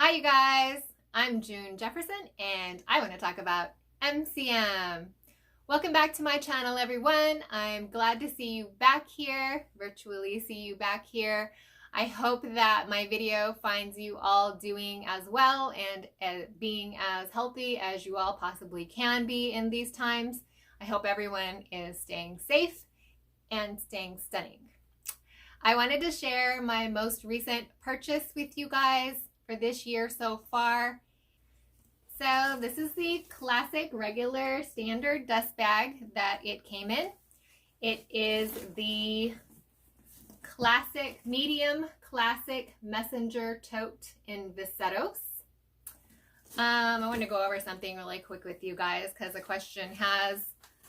Hi you guys, I'm June Jefferson and I want to talk about MCM. Welcome back to my channel everyone. I'm glad to see you back here, virtually see you back here. I hope that my video finds you all doing as well and being as healthy as you all possibly can be in these times. I hope everyone is staying safe and staying stunning. I wanted to share my most recent purchase with you guys for this year so far. So this is the Klassik regular standard dust bag that it came in. It is the medium classic messenger tote in Visettos. I want to go over something really quick with you guys because a question has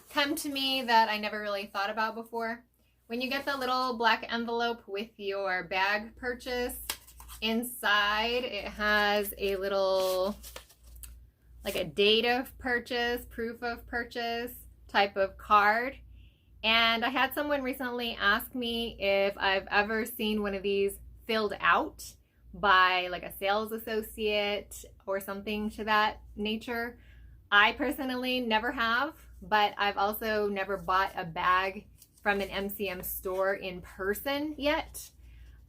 come to me that I never really thought about before. When you get the little black envelope with your bag purchase, inside it has a little, like a date of purchase, proof of purchase type of card. And I had someone recently ask me if I've ever seen one of these filled out by like a sales associate or something to that nature. I personally never have, but I've also never bought a bag from an MCM store in person yet.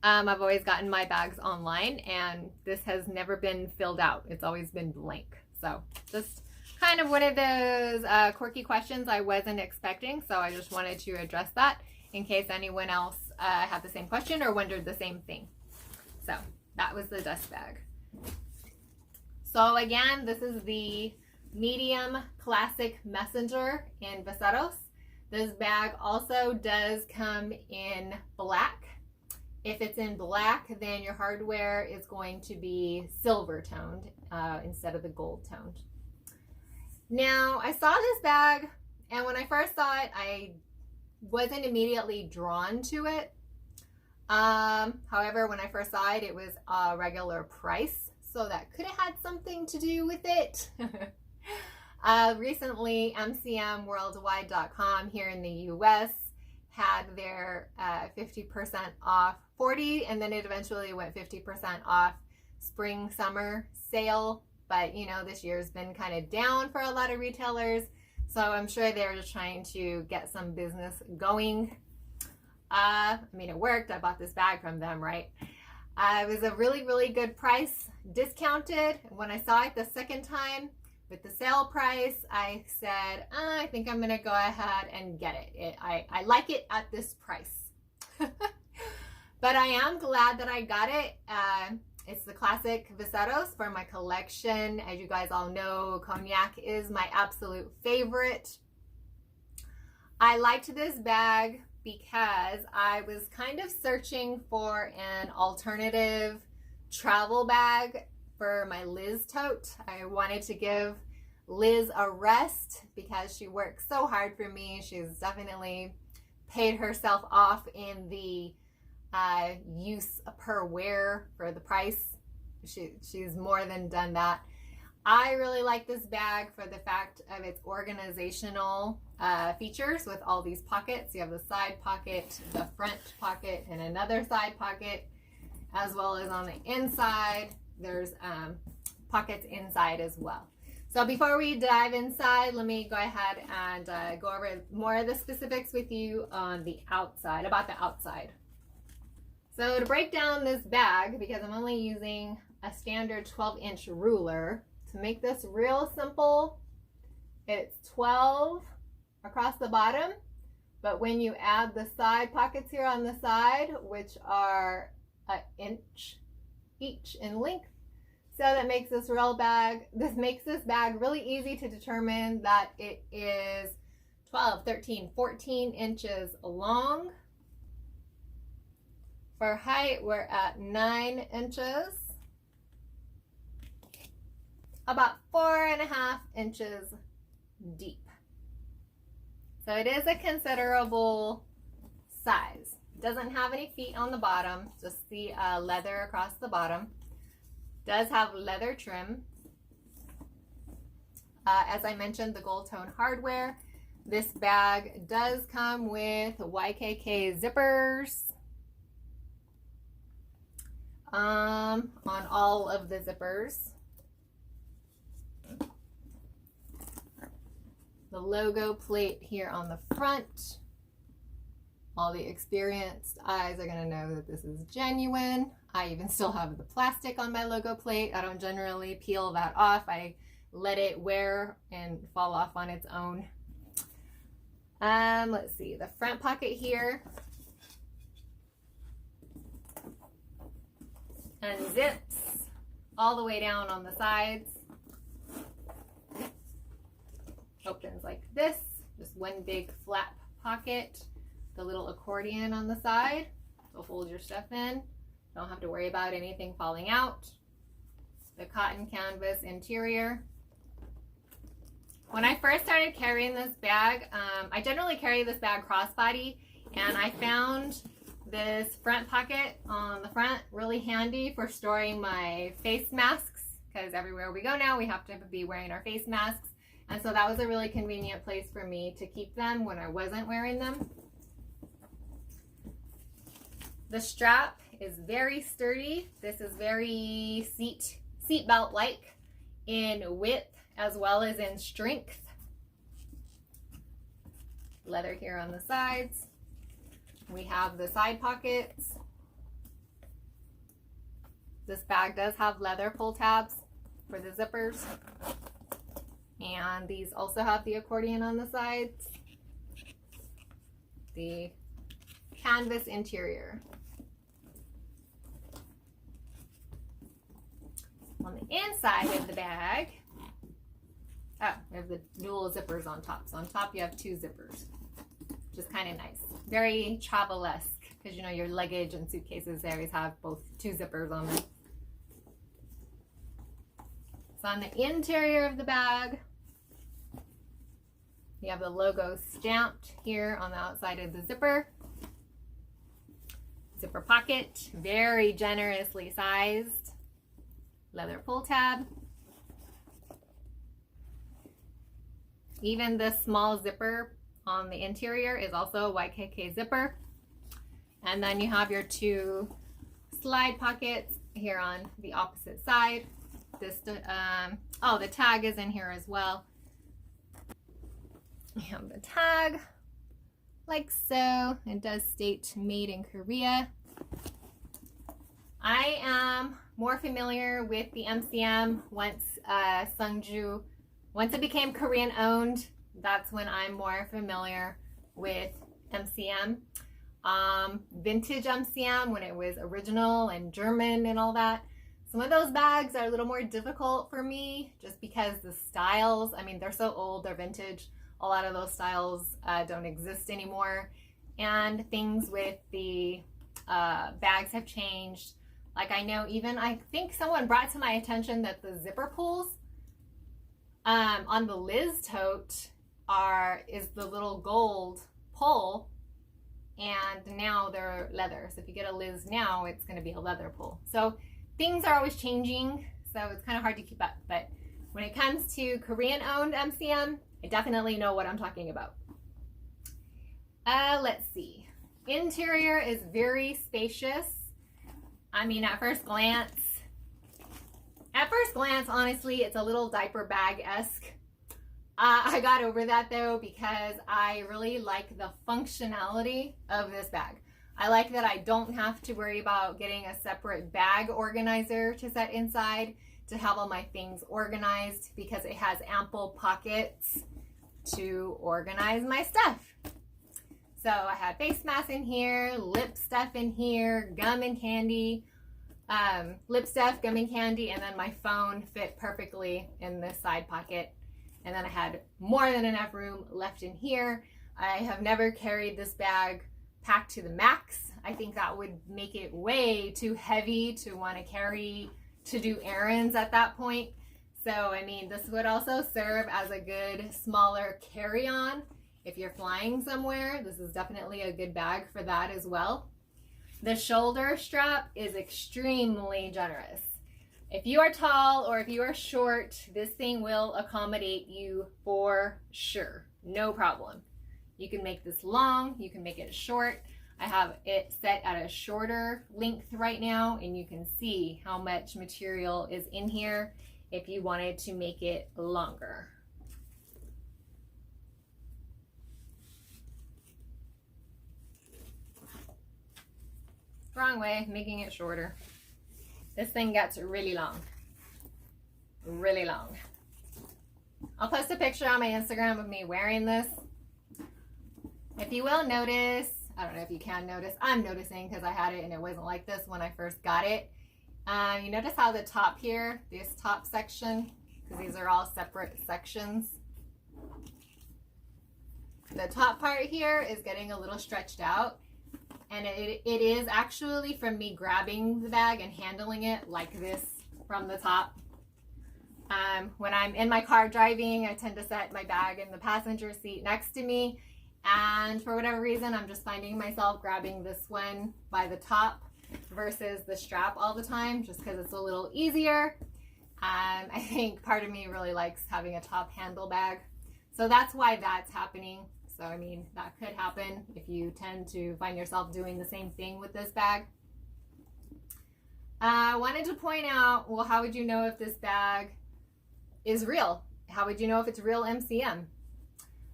I've always gotten my bags online and this has never been filled out. It's always been blank. So just kind of one of those quirky questions I wasn't expecting. So I just wanted to address that in case anyone else had the same question or wondered the same thing. So that was the dust bag. So again, this is the medium classic messenger in Visettos. This bag also does come in black. If it's in black, then your hardware is going to be silver toned instead of the gold toned. Now, I saw this bag, and when I first saw it, I wasn't immediately drawn to it. However, when I first saw it, it was a regular price, so that could have had something to do with it. Recently, MCMworldwide.com here in the US had their 50% off 40, and then it eventually went 50% off spring summer sale. But you know, this year's been kind of down for a lot of retailers, so I'm sure they're just trying to get some business going. I mean, it worked. I bought this bag from them, right? It was a really good price, discounted. When I saw it the second time with the sale price, I said, I think I'm gonna go ahead and get it. I like it at this price. But I am glad that I got it. It's the Klassik Visettos for my collection. As you guys all know, cognac is my absolute favorite. I liked this bag because I was kind of searching for an alternative travel bag for my Liz tote. I wanted to give Liz a rest because she works so hard for me. She's definitely paid herself off in the use per wear for the price. She's more than done that. I really like this bag for the fact of its organizational features with all these pockets. You have the side pocket, the front pocket, and another side pocket, as well as on the inside. There's pockets inside as well. So before we dive inside, let me go ahead and go over more of the specifics with you on the outside, about the outside. So to break down this bag, because I'm only using a standard 12-inch ruler, to make this real simple, it's 12 across the bottom, but when you add the side pockets here on the side, which are an inch each in length, so that makes this makes this bag really easy to determine that it is 12, 13, 14 inches long. For height, we're at 9 inches, about 4.5 inches deep. So it is a considerable size. It doesn't have any feet on the bottom, just the leather across the bottom. Does have leather trim. As I mentioned, the gold tone hardware. This bag does come with YKK zippers. on all of the zippers. The logo plate here on the front. All the experienced eyes are gonna know that this is genuine. I even still have the plastic on my logo plate. I don't generally peel that off. I let it wear and fall off on its own. Let's see, the front pocket here. And zips all the way down on the sides. Opens like this, just one big flap pocket. The little accordion on the side, so hold your stuff in. Don't have to worry about anything falling out. The cotton canvas interior. When I first started carrying this bag, I generally carry this bag crossbody, and I found this front pocket on the front really handy for storing my face masks, because everywhere we go now we have to be wearing our face masks, and so that was a really convenient place for me to keep them when I wasn't wearing them. The strap is very sturdy. This is very seatbelt like in width as well as in strength. Leather here on the sides. We have the side pockets. This bag does have leather pull tabs for the zippers. And these also have the accordion on the sides. The canvas interior. On the inside of the bag, we have the dual zippers on top. So on top you have two zippers, which is kind of nice. Very travel-esque, because you know your luggage and suitcases, they always have both two zippers on them. So on the interior of the bag, you have the logo stamped here on the outside of the zipper. Zipper pocket, very generously sized. Leather pull tab. Even this small zipper on the interior is also a YKK zipper. And then you have your two slide pockets here on the opposite side. This, oh, the tag is in here as well. You have the tag like so. It does state made in Korea. I am more familiar with the MCM once once it became Korean owned. That's when I'm more familiar with MCM. Vintage MCM, when it was original and German and all that. Some of those bags are a little more difficult for me just because the styles, I mean, they're so old, they're vintage. A lot of those styles don't exist anymore. And things with the bags have changed. Like I think someone brought to my attention that the zipper pulls on the Liz tote is the little gold pull, and now they're leather. So if you get a Liz now, it's going to be a leather pull. So things are always changing, so it's kind of hard to keep up. But when it comes to Korean-owned MCM, I definitely know what I'm talking about. Let's see. Interior is very spacious. I mean, at first glance, honestly, it's a little diaper bag-esque. I got over that though, because I really like the functionality of this bag. I like that I don't have to worry about getting a separate bag organizer to set inside to have all my things organized, because it has ample pockets to organize my stuff. So I had face masks in here, lip stuff in here, gum and candy, lip stuff, gum and candy, and then my phone fit perfectly in this side pocket. And then I had more than enough room left in here. I have never carried this bag packed to the max. I think that would make it way too heavy to want to carry to do errands at that point. So, I mean, this would also serve as a good smaller carry-on. If you're flying somewhere, this is definitely a good bag for that as well. The shoulder strap is extremely generous. If you are tall or if you are short, this thing will accommodate you for sure. No problem. You can make this long, you can make it short. I have it set at a shorter length right now, and you can see how much material is in here if you wanted to make it longer. Wrong way, making it shorter. This thing gets really long. Really long. I'll post a picture on my Instagram of me wearing this. If you will notice, I don't know if you can notice, I'm noticing because I had it and it wasn't like this when I first got it. You notice how the top here, this top section, because these are all separate sections. The top part here is getting a little stretched out, and it is actually from me grabbing the bag and handling it like this from the top. When I'm in my car driving, I tend to set my bag in the passenger seat next to me, and for whatever reason, I'm just finding myself grabbing this one by the top versus the strap all the time, just because it's a little easier. I think part of me really likes having a top handle bag, so that's why that's happening. So I mean, that could happen if you tend to find yourself doing the same thing with this bag. I wanted to point out, well, how would you know if this bag is real? How would you know if it's real MCM?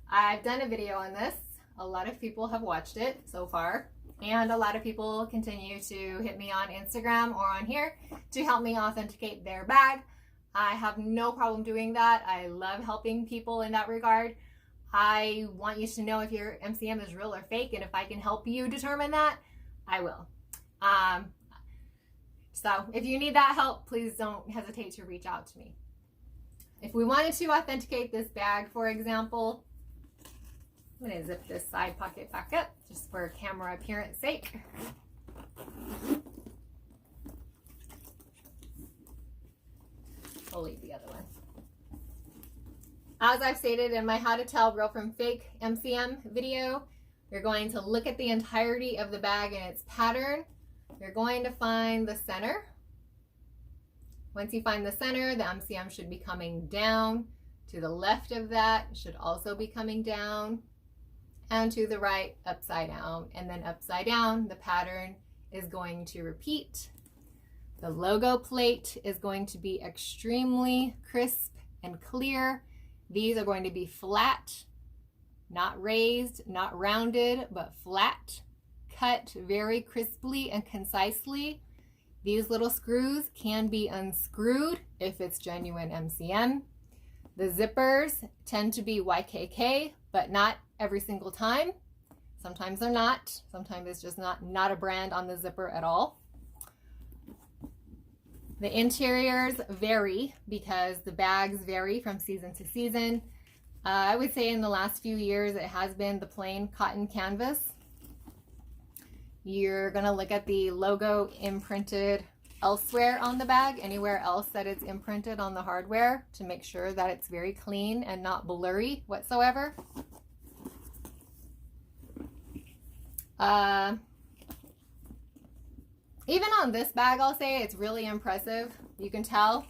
I've done a video on this. A lot of people have watched it so far, and a lot of people continue to hit me on Instagram or on here to help me authenticate their bag. I have no problem doing that. I love helping people in that regard. I want you to know if your MCM is real or fake, and if I can help you determine that, I will. So if you need that help, please don't hesitate to reach out to me. If we wanted to authenticate this bag, for example, I'm going to zip this side pocket back up just for camera appearance sake. I'll leave the other one. As I've stated in my How to Tell Real from Fake MCM video, you're going to look at the entirety of the bag and its pattern. You're going to find the center. Once you find the center, the MCM should be coming down. To the left of that, it should also be coming down. And to the right, upside down. And then upside down, the pattern is going to repeat. The logo plate is going to be extremely crisp and clear. These are going to be flat, not raised, not rounded, but flat, cut very crisply and concisely. These little screws can be unscrewed if it's genuine MCM. The zippers tend to be YKK, but not every single time. Sometimes they're not. Sometimes it's just not a brand on the zipper at all. The interiors vary because the bags vary from season to season. I would say in the last few years it has been the plain cotton canvas. You're going to look at the logo imprinted elsewhere on the bag, anywhere else that it's imprinted on the hardware, to make sure that it's very clean and not blurry whatsoever. Even on this bag, I'll say it's really impressive. You can tell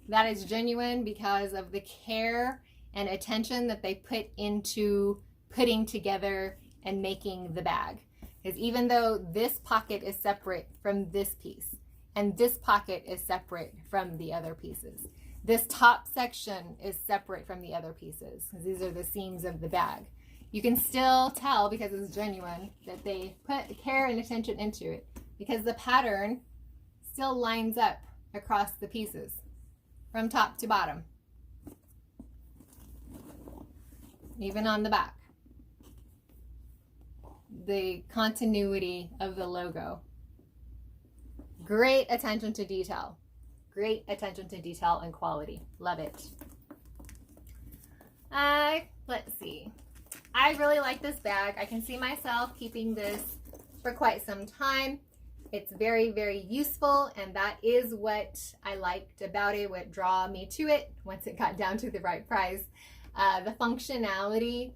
that it's genuine because of the care and attention that they put into putting together and making the bag. Because even though this pocket is separate from this piece, and this pocket is separate from the other pieces, this top section is separate from the other pieces, because these are the seams of the bag. You can still tell, because it's genuine, that they put care and attention into it, because the pattern still lines up across the pieces from top to bottom, even on the back. The continuity of the logo. Great attention to detail. Great attention to detail and quality. Love it. Let's see. I really like this bag. I can see myself keeping this for quite some time. It's very, very useful, and that is what I liked about it, what drew me to it once it got down to the right price. The functionality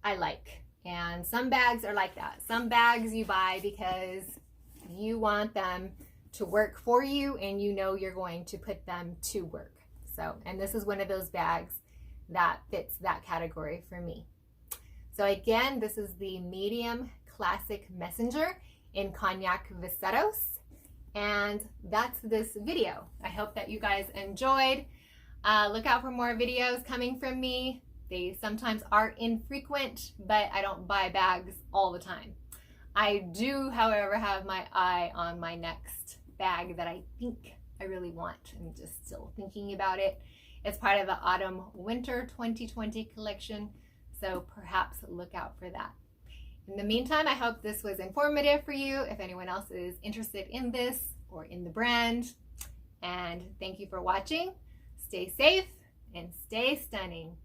I like, and some bags are like that. Some bags you buy because you want them to work for you and you know you're going to put them to work. So, and this is one of those bags that fits that category for me. So again, this is the medium Klassik Messenger in Cognac Visettos. And that's this video. I hope that you guys enjoyed. Look out for more videos coming from me. They sometimes are infrequent, but I don't buy bags all the time. I do, however, have my eye on my next bag that I think I really want. I'm just still thinking about it. It's part of the Autumn Winter 2020 collection, so perhaps look out for that. In the meantime, I hope this was informative for you if anyone else is interested in this or in the brand. And thank you for watching. Stay safe and stay stunning.